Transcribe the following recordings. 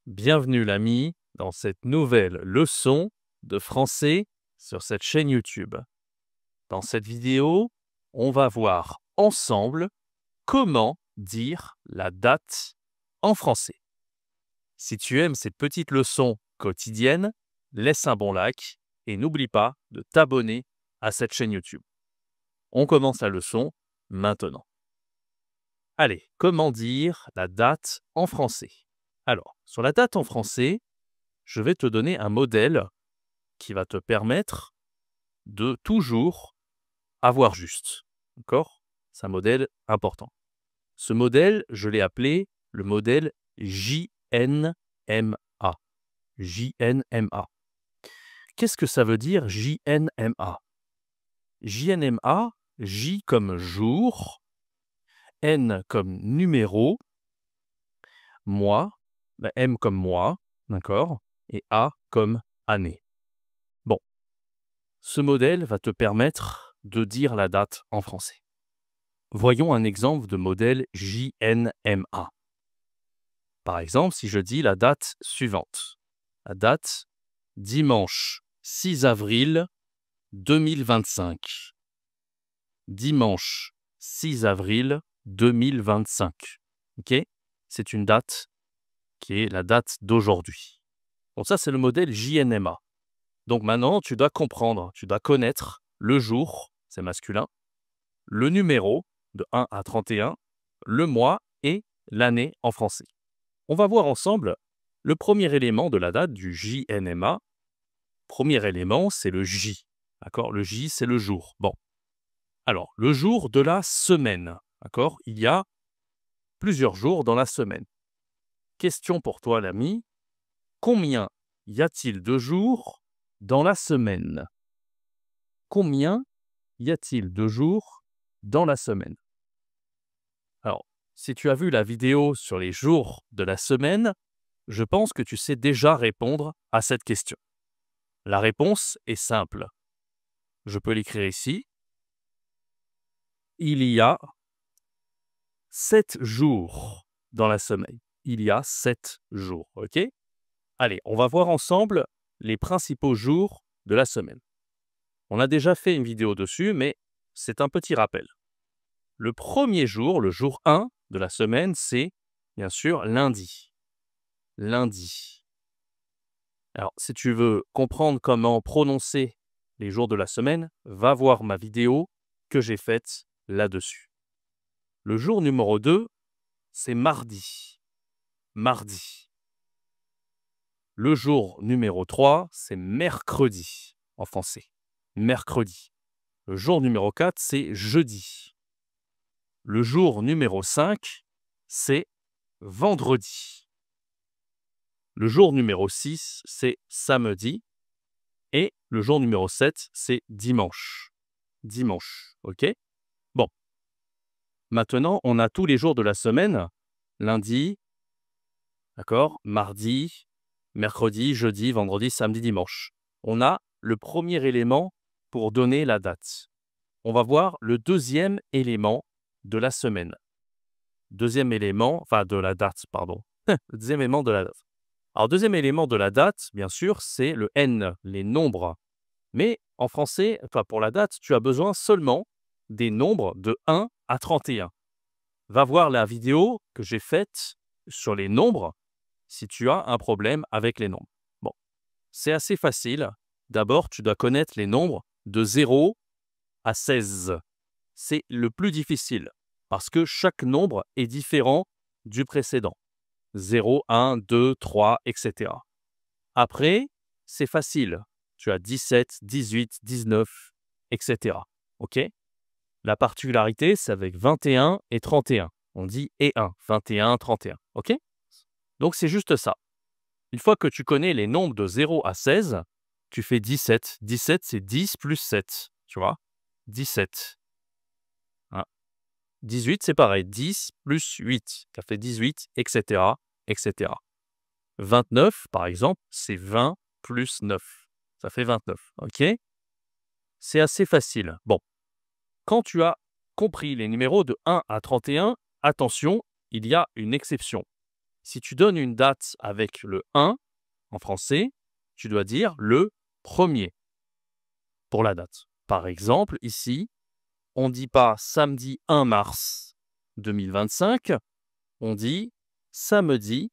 Bienvenue l'ami dans cette nouvelle leçon de français sur cette chaîne YouTube. Dans cette vidéo, on va voir ensemble comment dire la date en français. Si tu aimes ces petites leçons quotidiennes, laisse un bon like et n'oublie pas de t'abonner à cette chaîne YouTube. On commence la leçon maintenant. Allez, comment dire la date en français? Alors, sur la date en français, je vais te donner un modèle qui va te permettre de toujours avoir juste. D'accord? C'est un modèle important. Ce modèle, je l'ai appelé le modèle JNMA. JNMA. Qu'est-ce que ça veut dire JNMA? JNMA, J comme jour, N comme numéro, mois, M comme mois, d'accord? Et A comme année. Bon, ce modèle va te permettre de dire la date en français. Voyons un exemple de modèle JNMA. Par exemple, si je dis la date suivante. La date dimanche 6 avril 2025. Dimanche 6 avril 2025. Ok? C'est une date qui est la date d'aujourd'hui. Donc ça, c'est le modèle JNMA. Donc maintenant, tu dois comprendre, tu dois connaître le jour, c'est masculin, le numéro de 1 à 31, le mois et l'année en français. On va voir ensemble le premier élément de la date du JNMA. Premier élément, c'est le J. D'accord? Le J, c'est le jour. Bon. Alors, le jour de la semaine. D'accord? Il y a plusieurs jours dans la semaine. Question pour toi, l'ami. Combien y a-t-il de jours dans la semaine? Combien y a-t-il de jours dans la semaine? Alors, si tu as vu la vidéo sur les jours de la semaine, je pense que tu sais déjà répondre à cette question. La réponse est simple. Je peux l'écrire ici. Il y a 7 jours dans la semaine. Il y a 7 jours, ok? Allez, on va voir ensemble les principaux jours de la semaine. On a déjà fait une vidéo dessus, mais c'est un petit rappel. Le premier jour, le jour 1 de la semaine, c'est bien sûr lundi. Lundi. Alors, si tu veux comprendre comment prononcer les jours de la semaine, va voir ma vidéo que j'ai faite là-dessus. Le jour numéro 2, c'est mardi. Mardi. Le jour numéro 3, c'est mercredi en français. Mercredi. Le jour numéro 4, c'est jeudi. Le jour numéro 5, c'est vendredi. Le jour numéro 6, c'est samedi. Et le jour numéro 7, c'est dimanche. Dimanche, ok? Bon. Maintenant, on a tous les jours de la semaine. Lundi, d'accord? Mardi, mercredi, jeudi, vendredi, samedi, dimanche. On a le premier élément pour donner la date. On va voir le deuxième élément de la semaine. Deuxième élément, enfin de la date, pardon. Le deuxième élément de la date. Alors, deuxième élément de la date, bien sûr, c'est le N, les nombres. Mais en français, enfin pour la date, tu as besoin seulement des nombres de 1 à 31. Va voir la vidéo que j'ai faite sur les nombres si tu as un problème avec les nombres. Bon, c'est assez facile. D'abord, tu dois connaître les nombres de 0 à 16. C'est le plus difficile parce que chaque nombre est différent du précédent. 0, 1, 2, 3, etc. Après, c'est facile. Tu as 17, 18, 19, etc. OK? La particularité, c'est avec 21 et 31. On dit et 1, 21, 31. OK? Donc, c'est juste ça. Une fois que tu connais les nombres de 0 à 16, tu fais 17. 17, c'est 10 plus 7. Tu vois? 17. Hein? 18, c'est pareil. 10 plus 8. Ça fait 18, etc., etc. 29, par exemple, c'est 20 plus 9. Ça fait 29. OK? C'est assez facile. Bon. Quand tu as compris les numéros de 1 à 31, attention, il y a une exception. Si tu donnes une date avec le 1, en français, tu dois dire le 1er pour la date. Par exemple, ici, on ne dit pas samedi 1 mars 2025, on dit samedi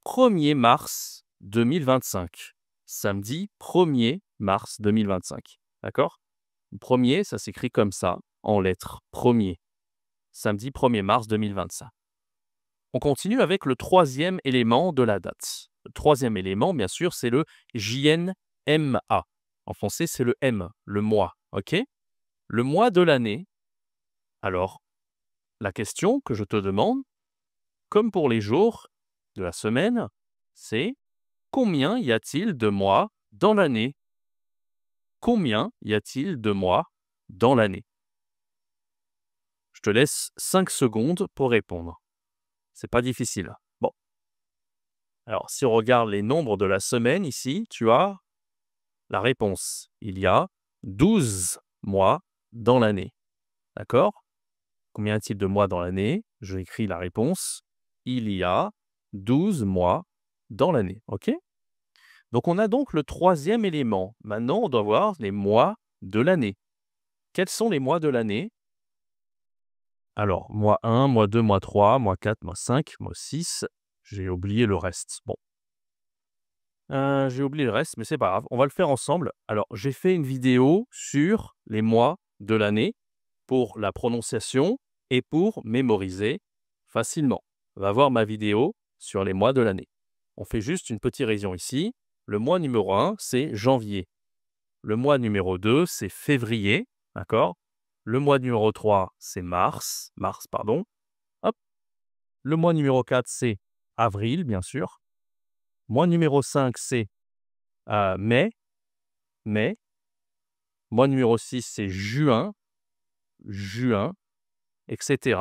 1er mars 2025. Samedi 1er mars 2025. D'accord? Le premier, ça s'écrit comme ça, en lettres. Premier. Samedi 1er mars 2025. On continue avec le troisième élément de la date. Le troisième élément, bien sûr, c'est le JNMA. En français, c'est le M, le mois. OK? Le mois de l'année. Alors, la question que je te demande, comme pour les jours de la semaine, c'est combien y a-t-il de mois dans l'année? Combien y a-t-il de mois dans l'année? Je te laisse 5 secondes pour répondre. C'est pas difficile. Bon. Alors, si on regarde les nombres de la semaine ici, tu as la réponse. Il y a 12 mois dans l'année. D'accord? Combien y a-t-il de mois dans l'année? Je écris la réponse. Il y a 12 mois dans l'année. OK? Donc, on a donc le troisième élément. Maintenant, on doit voir les mois de l'année. Quels sont les mois de l'année? Alors, mois 1, mois 2, mois 3, mois 4, mois 5, mois 6. J'ai oublié le reste. Bon. J'ai oublié le reste, mais c'est pas grave. On va le faire ensemble. Alors, j'ai fait une vidéo sur les mois de l'année pour la prononciation et pour mémoriser facilement. Va voir ma vidéo sur les mois de l'année. On fait juste une petite révision ici. Le mois numéro 1, c'est janvier. Le mois numéro 2, c'est février. D'accord? Le mois numéro 3, c'est mars. Hop. Le mois numéro 4, c'est avril, bien sûr. Mois numéro 5, c'est mai. Mois numéro 6, c'est juin, etc.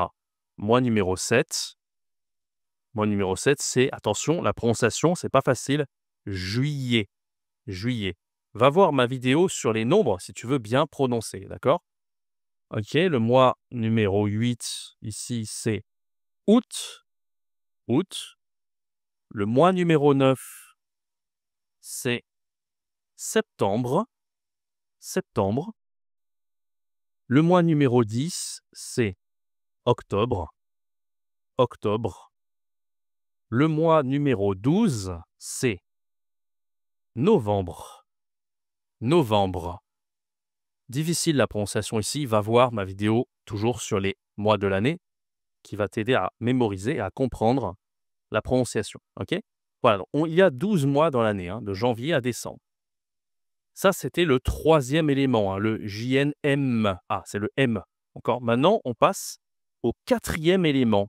Mois numéro 7, c'est, attention, la prononciation, c'est pas facile, juillet. Va voir ma vidéo sur les nombres si tu veux bien prononcer, d'accord? OK, le mois numéro 8, ici, c'est août. Le mois numéro 9, c'est septembre. Le mois numéro 10, c'est octobre. Le mois numéro 12, c'est novembre. Difficile la prononciation ici, va voir ma vidéo toujours sur les mois de l'année qui va t'aider à mémoriser et à comprendre la prononciation. OK? Voilà, donc il y a 12 mois dans l'année, de janvier à décembre. Ça, c'était le troisième élément, le JNMA. C'est le M. Encore. Maintenant, on passe au quatrième élément.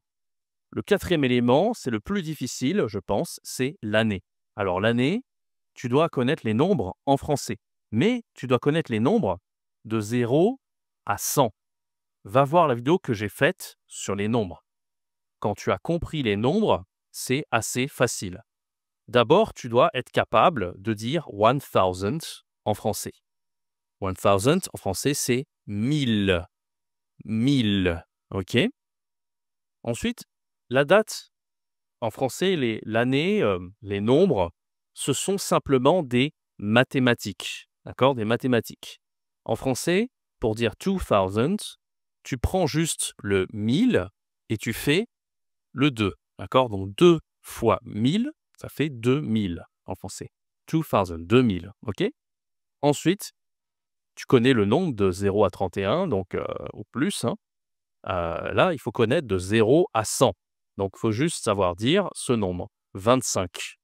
Le quatrième élément, c'est le plus difficile, je pense, c'est l'année. Alors l'année, tu dois connaître les nombres en français, mais tu dois connaître les nombres de 0 à 100. Va voir la vidéo que j'ai faite sur les nombres. Quand tu as compris les nombres, c'est assez facile. D'abord, tu dois être capable de dire 1000 en français. 1000 en français, c'est 1000. 1000. OK? Ensuite, la date, en français, l'année, les nombres, ce sont simplement des mathématiques. D'accord? Des mathématiques. En français, pour dire 2000, tu prends juste le 1000 et tu fais le 2. D'accord? Donc 2 fois 1000, ça fait 2000 en français. 2000, 2000. OK? Ensuite, tu connais le nombre de 0 à 31, donc ou plus. Là, il faut connaître de 0 à 100. Donc, il faut juste savoir dire ce nombre, 25.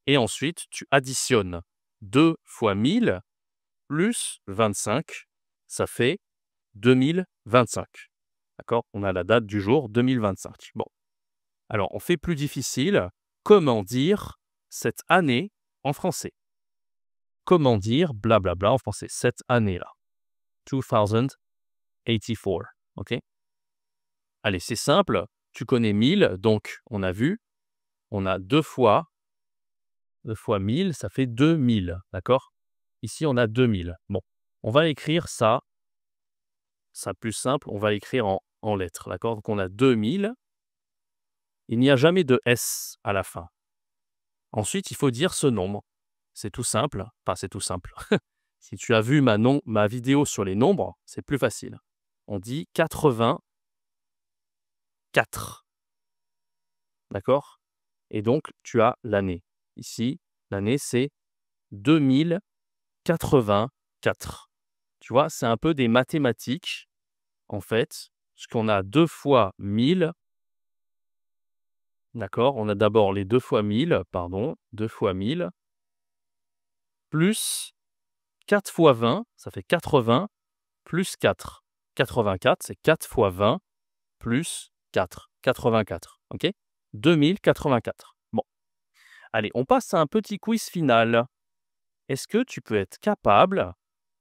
Et ensuite, tu additionnes 2 fois 1000 plus 25, ça fait 2025. D'accord? On a la date du jour 2025. Bon. Alors, on fait plus difficile. Comment dire cette année en français? Comment dire blablabla en français, cette année-là? 2084. OK? Allez, c'est simple. Tu connais 1000, donc on a vu. On a 2 fois 1000, ça fait 2000. D'accord? Ici, on a 2000. Bon, on va écrire ça. Ça plus simple, on va écrire en lettres. D'accord? Donc, on a 2000. Il n'y a jamais de S à la fin. Ensuite, il faut dire ce nombre. C'est tout simple. Enfin, c'est tout simple. Si tu as vu ma vidéo sur les nombres, c'est plus facile. On dit 84. D'accord? Et donc, tu as l'année. Ici, l'année, c'est 2084. Tu vois, c'est un peu des mathématiques, en fait, parce qu'on a 2 fois 1000. D'accord? On a d'abord les 2 fois 1000, pardon, 2 fois 1000, plus 4 fois 20, ça fait 80, plus 4. 84, c'est 4 fois 20, plus 4. 84, OK? 2084. Bon, allez, on passe à un petit quiz final. Est-ce que tu peux être capable,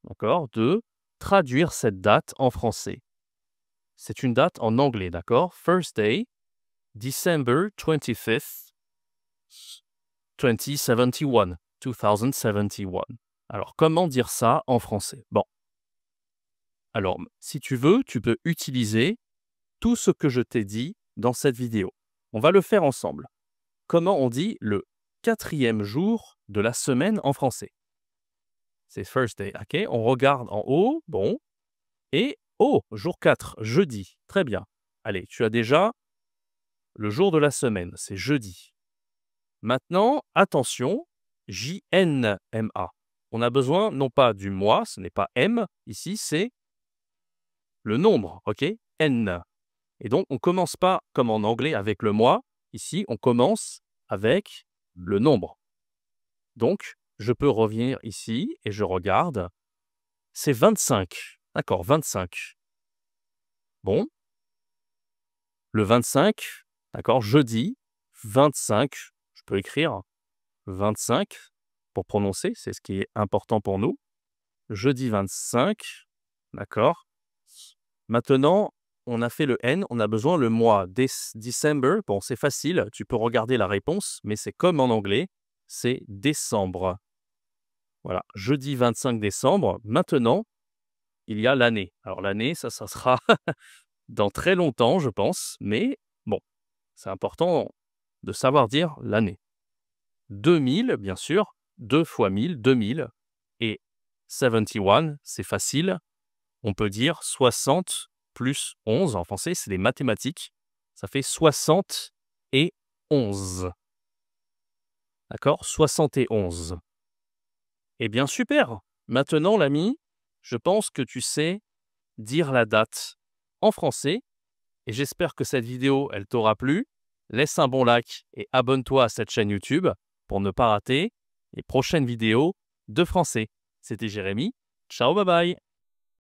d'accord, de traduire cette date en français? C'est une date en anglais, d'accord? Thursday, December 25th, 2071. 2071. Alors, comment dire ça en français? Bon. Alors, si tu veux, tu peux utiliser tout ce que je t'ai dit dans cette vidéo. On va le faire ensemble. Comment on dit le 4e jour de la semaine en français? C'est Thursday, ok? On regarde en haut, bon. Et, oh, jour 4, jeudi. Très bien. Allez, tu as déjà le jour de la semaine, c'est jeudi. Maintenant, attention, J-N-M-A. On a besoin non pas du mois, ce n'est pas M, ici c'est le nombre, ok? N. Et donc, on ne commence pas comme en anglais avec le mois. Ici, on commence avec le nombre. Donc, je peux revenir ici et je regarde. C'est 25. D'accord, 25. Bon. Le 25, d'accord, jeudi, 25. Je peux écrire 25 pour prononcer, c'est ce qui est important pour nous. Jeudi 25, d'accord. Maintenant, on a fait le N, on a besoin le mois. December, bon, c'est facile, tu peux regarder la réponse, mais c'est comme en anglais, c'est décembre. Voilà, jeudi 25 décembre. Maintenant, il y a l'année. Alors l'année, ça sera dans très longtemps, je pense, mais bon, c'est important de savoir dire l'année. 2000, bien sûr, 2 fois 1000, 2000. Et 71, c'est facile. On peut dire 60 plus 11. En français, c'est des mathématiques. Ça fait 71. D'accord? 71. Eh bien, super. Maintenant, l'ami, je pense que tu sais dire la date en français. Et j'espère que cette vidéo, elle t'aura plu. Laisse un bon like et abonne-toi à cette chaîne YouTube pour ne pas rater les prochaines vidéos de français. C'était Jérémy. Ciao, bye bye.